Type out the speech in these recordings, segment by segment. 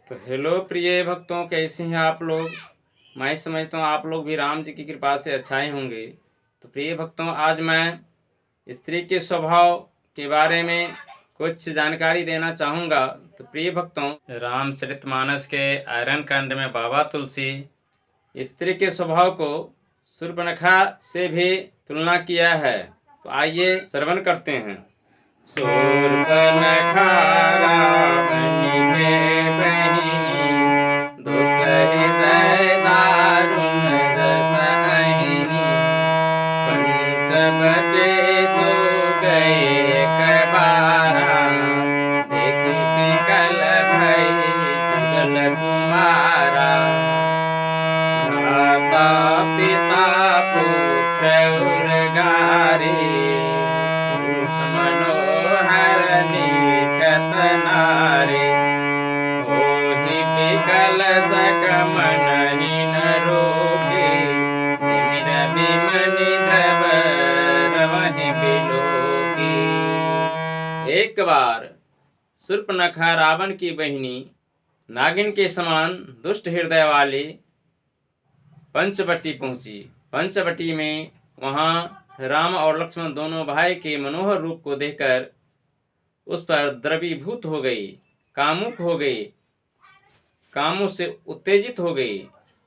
तो हेलो प्रिय भक्तों, कैसे हैं आप लोग। मैं समझता हूँ आप लोग भी राम जी की कृपा से अच्छा ही होंगे। तो प्रिय भक्तों, आज मैं स्त्री के स्वभाव के बारे में कुछ जानकारी देना चाहूँगा। तो प्रिय भक्तों, रामचरितमानस के आयरन कांड में बाबा तुलसी स्त्री के स्वभाव को शूर्पणखा से भी तुलना किया है। तो आइए श्रवण करते हैं। शूर्पणखा रावण के बहिनी, दुष्ट हृदय दारुण रस अहिनी। पंचवटी सो गए एक बारा, देखी विकल भई जुगल कुमारा। माता पिता पुत्र उर्गारी, पुरुष मनोहर निखत नारी। होहि विकल सकमन हीन रोगी, सिमिर बिमनि द्रव रवहि बिलोकी। एक बार शूर्पणखा रावण की बहिनी नागिन के समान दुष्ट हृदय वाली पंचवटी पहुंची। पंचवटी में वहां राम और लक्ष्मण दोनों भाई के मनोहर रूप को देखकर उस पर द्रवीभूत हो गई, कामुक हो गई, कामों से उत्तेजित हो गई।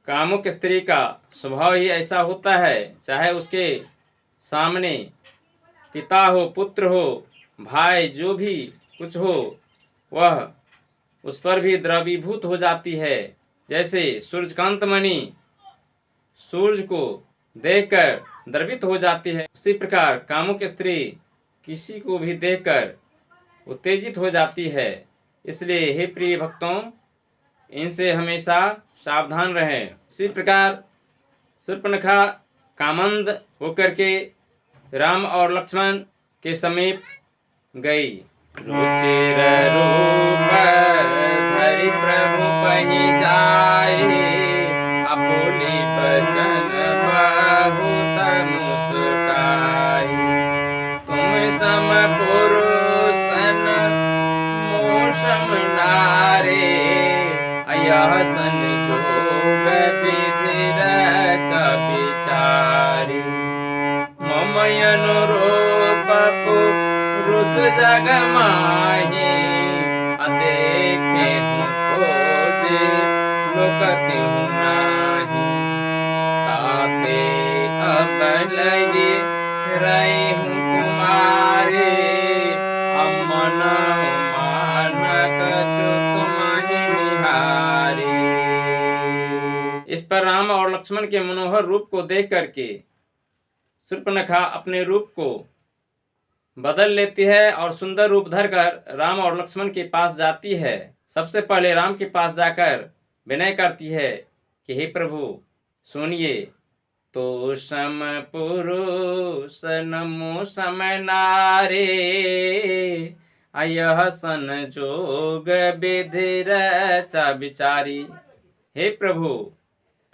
कामुक स्त्री का स्वभाव ही ऐसा होता है, चाहे उसके सामने पिता हो, पुत्र हो, भाई, जो भी कुछ हो, वह उस पर भी द्रवीभूत हो जाती है। जैसे सूर्यकांत मणि सूर्य को देखकर द्रवित हो जाती है, उसी प्रकार कामुक स्त्री किसी को भी देखकर उत्तेजित हो जाती है। इसलिए हे प्रिय भक्तों, इनसे हमेशा सावधान रहें। इसी प्रकार शूर्पणखा कामंद होकर के राम और लक्ष्मण के समीप गई। रुचिर रूप धरि प्रभु पहि जाए, अबोली बचन बहुत मुस्काई। तुम सम पुरुषन मोह सम नारी, यह संजोग विधि रच विचारी। मम अनुरूप पुरुष जग माहि, देखे खोजे लोक तिहु नाही। ताते अब लगे रहूं कुमारी, अमन मान कछु तुम्हि निहारी। इस पर राम और लक्ष्मण के मनोहर रूप को देख करके शूर्पणखा अपने रूप को बदल लेती है और सुंदर रूप धरकर राम और लक्ष्मण के पास जाती है। सबसे पहले राम के पास जाकर विनय करती है कि हे प्रभु सुनिए, तो सम पुरुष नमो सम नारी, यह संजोग विधि रचा विचारी। हे प्रभु,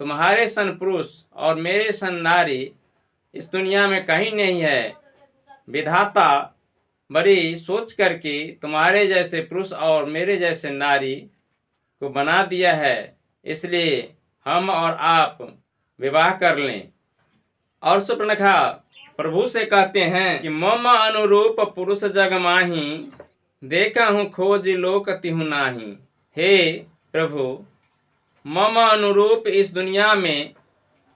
तुम्हारे सन पुरुष और मेरे सन नारी इस दुनिया में कहीं नहीं है। विधाता बड़ी सोच करके तुम्हारे जैसे पुरुष और मेरे जैसे नारी को बना दिया है, इसलिए हम और आप विवाह कर लें। और शूर्पणखा प्रभु से कहते हैं कि मम अनुरूप पुरुष जग माही, देखा हूँ खोज लोक तिहु नाही। हे प्रभु, मम अनुरूप इस दुनिया में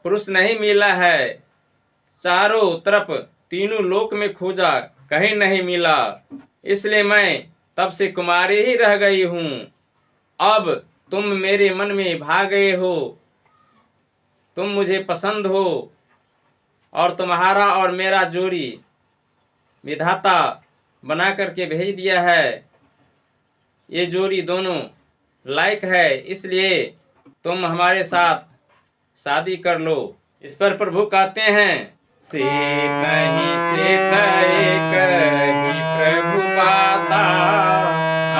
पुरुष नहीं मिला है। चारों तरफ तीनों लोक में खोजा, कहीं नहीं मिला, इसलिए मैं तब से कुमारी ही रह गई हूँ। अब तुम मेरे मन में भा गए हो, तुम मुझे पसंद हो, और तुम्हारा और मेरा जोड़ी विधाता बना करके भेज दिया है। ये जोड़ी दोनों लायक है, इसलिए तुम हमारे साथ शादी कर लो। इस पर प्रभु कहते हैं, सीतहि चित एक ही प्रभु बाता,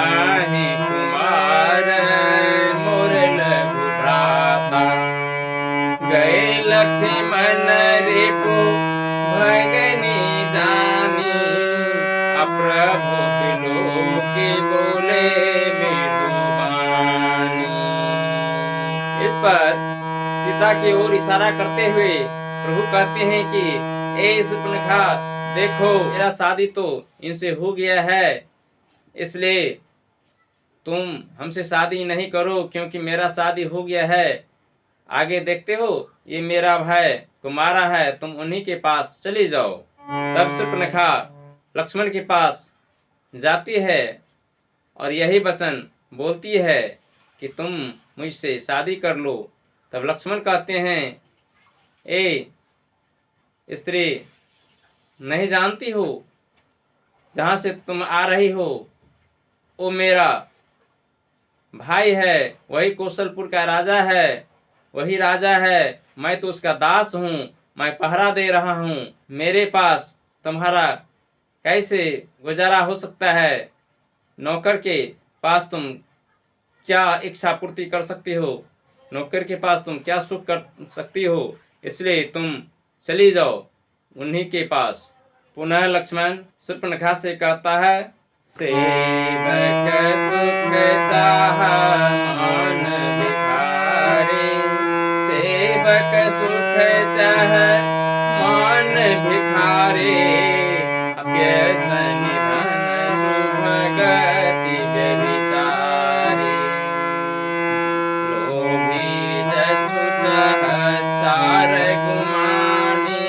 आहे कुमार मोर लघु भ्राता। गए लक्ष्मण रिपु भगनी जानी, अप्रभु बिलोकी बोले मृदुबानी। इस पर सीता की ओर इशारा करते हुए प्रभु कहते हैं कि ए शूर्पणखा, देखो मेरा शादी तो इनसे हो गया है, इसलिए तुम हमसे शादी नहीं करो, क्योंकि मेरा शादी हो गया है। आगे देखते हो, ये मेरा भाई कुमारा है, तुम उन्हीं के पास चली जाओ। तब शूर्पणखा लक्ष्मण के पास जाती है और यही वचन बोलती है कि तुम मुझसे शादी कर लो। तब लक्ष्मण कहते हैं, ए स्त्री, नहीं जानती हो जहाँ से तुम आ रही हो वो मेरा भाई है, वही कौशलपुर का राजा है, वही राजा है, मैं तो उसका दास हूँ, मैं पहरा दे रहा हूँ। मेरे पास तुम्हारा कैसे गुजारा हो सकता है? नौकर के पास तुम क्या इच्छा पूर्ति कर सकती हो? नौकर के पास तुम क्या सुख कर सकती हो? इसलिए तुम चली जाओ उन्हीं के पास। पुनः लक्ष्मण शूर्पणखा से कहता है, सेवक सुख चाह मान भिखारे, सेवक सुख चाह मान भिखारे, अभ्यसन धन सुभगति व्यभिचारे, लोभी जसु चाह चार गुमानी,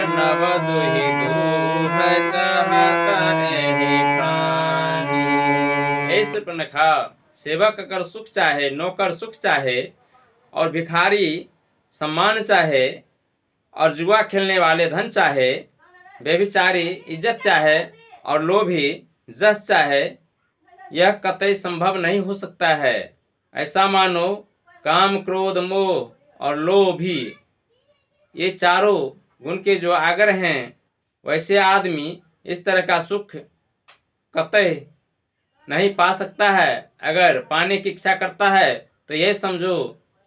नव दुहि दूह चाहत एहि प्राणी। हे शूर्पणखा, सेवक अगर सुख चाहे, नौकर सुख चाहे, और भिखारी सम्मान चाहे, और जुआ खेलने वाले धन चाहे, व्यभिचारी इज्जत चाहे, और लोभी जस चाहे, यह कतई संभव नहीं हो सकता है। ऐसा मानो काम, क्रोध, मोह और लोभी ये चारों गुण के जो आगर हैं, वैसे आदमी इस तरह का सुख कतई नहीं पा सकता है। अगर पाने की इच्छा करता है तो यह समझो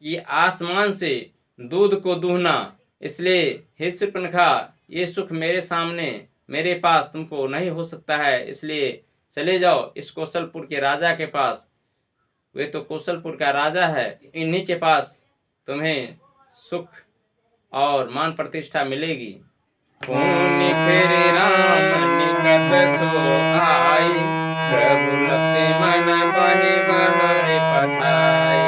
कि आसमान से दूध को दूहना। इसलिए हे शूर्पणखा, ये सुख मेरे सामने, मेरे पास तुमको नहीं हो सकता है, इसलिए चले जाओ इस कौशलपुर के राजा के पास। वे तो कौशलपुर का राजा है, इन्हीं के पास तुम्हें सुख और मान प्रतिष्ठा मिलेगी। पुनि फिर राम निकट सो आई, प्रभु लक्ष्मण बहि बहरि पठाए।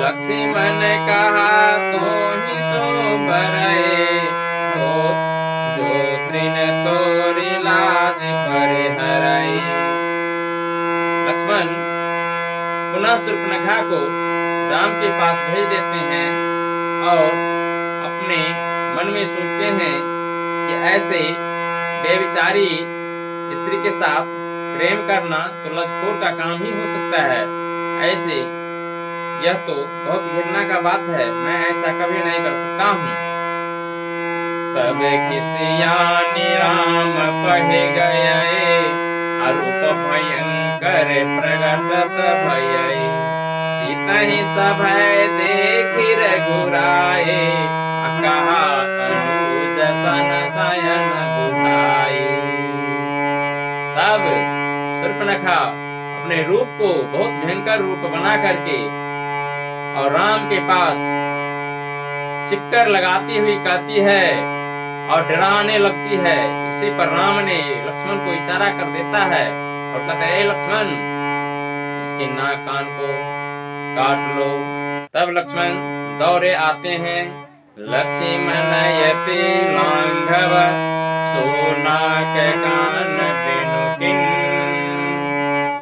लक्ष्मण कहा तोहि सो बरए, तो जो तृण तोरि लाज परिहरई। लक्ष्मण पुनः शूर्पणखा को राम के पास भेज देते हैं और अपने मन में सोचते हैं कि ऐसे बेविचारी स्त्री के साथ प्रेम करना तो लजखोर का काम ही हो सकता है। ऐसे यह तो बहुत घृणा का बात है, मैं ऐसा कभी नहीं कर सकता हूँ। तब किसियानी राम पहि गए, अरूप भयंकर प्रगटत भयई। सीतहि सभय देखि रघुराए, कहा अनुज सन शयन बुझाई। तब शूर्पणखा अपने रूप को बहुत भयंकर रूप बना करके और राम के पास चिक्कर लगाती हुई कहती है और डराने लगती है। इसी पर राम ने लक्ष्मण को इशारा कर देता है और कहता है, लक्ष्मण, इसके नाक कान को काट लो। तब लक्ष्मण दौड़े आते हैं। लक्ष्मण यति लांघव, सो नाक कान बिनु किन,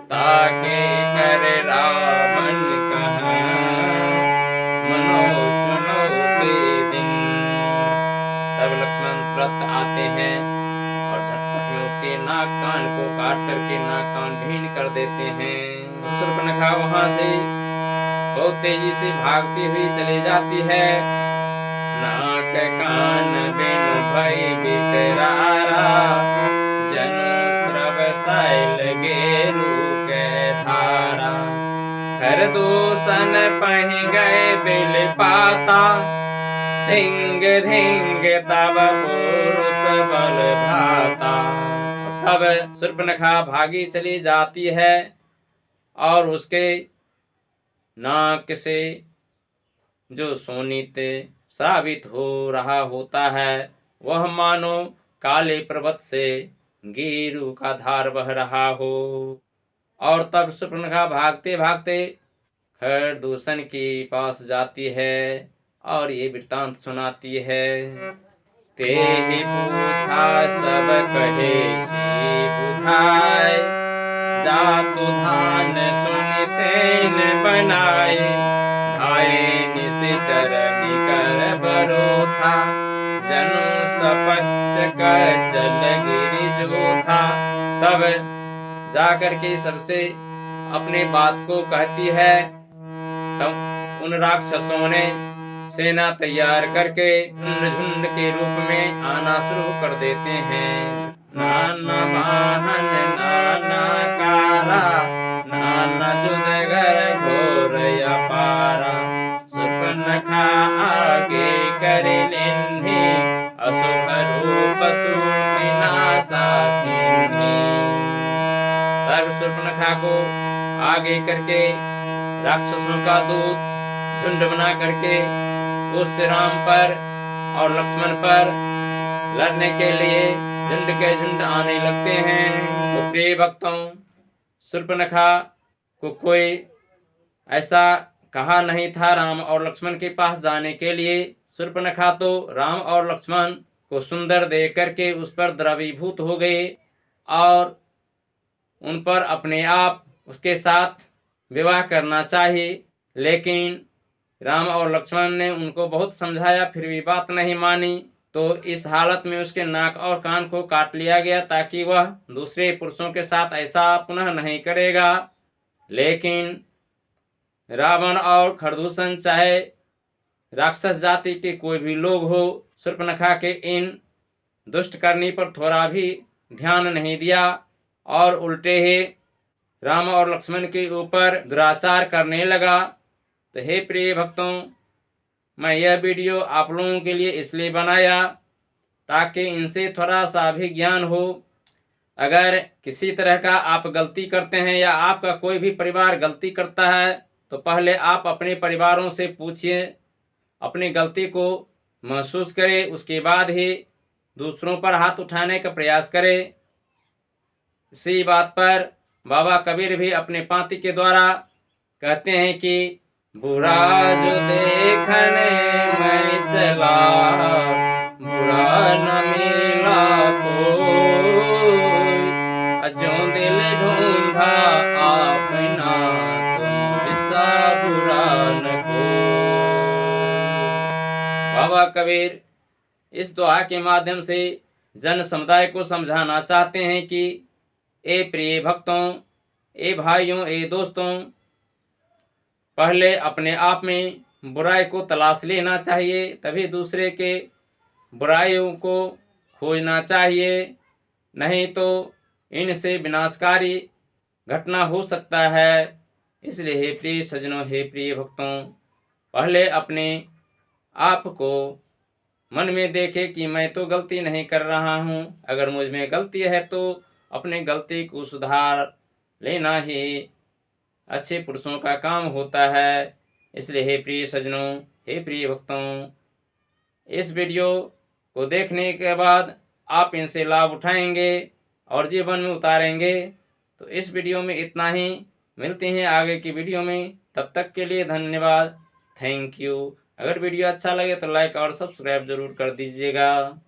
ताके कर रावण कहा मनो सुनो ते दिन। तब लक्ष्मण तुरंत आते हैं और झटपट में उसके नाक कान को काट करके नाक कान भीन कर देते हैं। शूर्पणखा वहां से बहुत तेजी से भागती हुई चली जाती है। नाक कान बिनु भई बिकरारा, जनु श्रव शैल गेरु के धारा। खर दूषण पहि गए बिल पाता, धिंग धिंग तब पुरुष बल भाता। तब शूर्पणखा भागी चली जाती है और उसके नाक से जो सोनित साबित हो रहा होता है वह मानो काले पर्वत से गेरू का धार बह रहा हो। और तब शूर्पणखा भागते भागते खरदूषण के पास जाती है और ये वृत्तांत सुनाती है। ते ही पूछा सब कहे सी बुझाए, जातु धान सुनि सेन बनाए, धाये निश्चर निकर बरोथा, जनु सपच कर चल गिरि जो था। तब जाकर के सबसे अपने बात को कहती है। तब उन राक्षसों ने सेना तैयार करके झुंड झुंड के रूप में आना शुरू कर देते हैं। नाना वाहन नाना कारा, नाना जुदगर घोर अपारा, शूर्पणखा आगे कर लेन्ही, अशुभ रूप विनाशा कीन्ही। तब शूर्पणखा को आगे करके राक्षसों का दूत झुंड बना करके उस राम पर और लक्ष्मण पर लड़ने के लिए झुंड के झुंड आने लगते हैं। तो प्रिय भक्तों, शूर्पणखा को कोई ऐसा कहा नहीं था राम और लक्ष्मण के पास जाने के लिए। शूर्पणखा तो राम और लक्ष्मण को सुंदर देख करके उस पर द्रवीभूत हो गए और उन पर अपने आप उसके साथ विवाह करना चाहिए। लेकिन राम और लक्ष्मण ने उनको बहुत समझाया, फिर भी बात नहीं मानी। तो इस हालत में उसके नाक और कान को काट लिया गया ताकि वह दूसरे पुरुषों के साथ ऐसा पुनः नहीं करेगा। लेकिन रावण और खरदूषण चाहे राक्षस जाति के कोई भी लोग हो, शूर्पणखा के इन दुष्ट करनी पर थोड़ा भी ध्यान नहीं दिया और उल्टे ही राम और लक्ष्मण के ऊपर दुराचार करने लगा। तो हे प्रिय भक्तों, मैं यह वीडियो आप लोगों के लिए इसलिए बनाया ताकि इनसे थोड़ा सा भी ज्ञान हो। अगर किसी तरह का आप गलती करते हैं या आपका कोई भी परिवार गलती करता है तो पहले आप अपने परिवारों से पूछिए, अपनी गलती को महसूस करें, उसके बाद ही दूसरों पर हाथ उठाने का प्रयास करें। इसी बात पर बाबा कबीर भी अपने पांति के द्वारा कहते हैं कि बुरा जो देखने मैं चला, बुरा न मिला कोई, जो दिल ढूंढा अपना तुम सा बुरा न कोई। बाबा कबीर इस दुआ के माध्यम से जन समुदाय को समझाना चाहते हैं कि ए प्रिय भक्तों, ए भाइयों, ए दोस्तों, पहले अपने आप में बुराई को तलाश लेना चाहिए, तभी दूसरे के बुराइयों को खोजना चाहिए। नहीं तो इनसे विनाशकारी घटना हो सकता है। इसलिए हे प्रिय सज्जनों, हे प्रिय भक्तों, पहले अपने आप को मन में देखे कि मैं तो गलती नहीं कर रहा हूँ। अगर मुझ में गलती है तो अपनी गलती को सुधार लेना ही अच्छे पुरुषों का काम होता है। इसलिए हे प्रिय सज्जनों, हे प्रिय भक्तों, इस वीडियो को देखने के बाद आप इनसे लाभ उठाएंगे और जीवन में उतारेंगे। तो इस वीडियो में इतना ही, मिलते हैं आगे की वीडियो में। तब तक के लिए धन्यवाद, थैंक यू। अगर वीडियो अच्छा लगे तो लाइक और सब्सक्राइब जरूर कर दीजिएगा।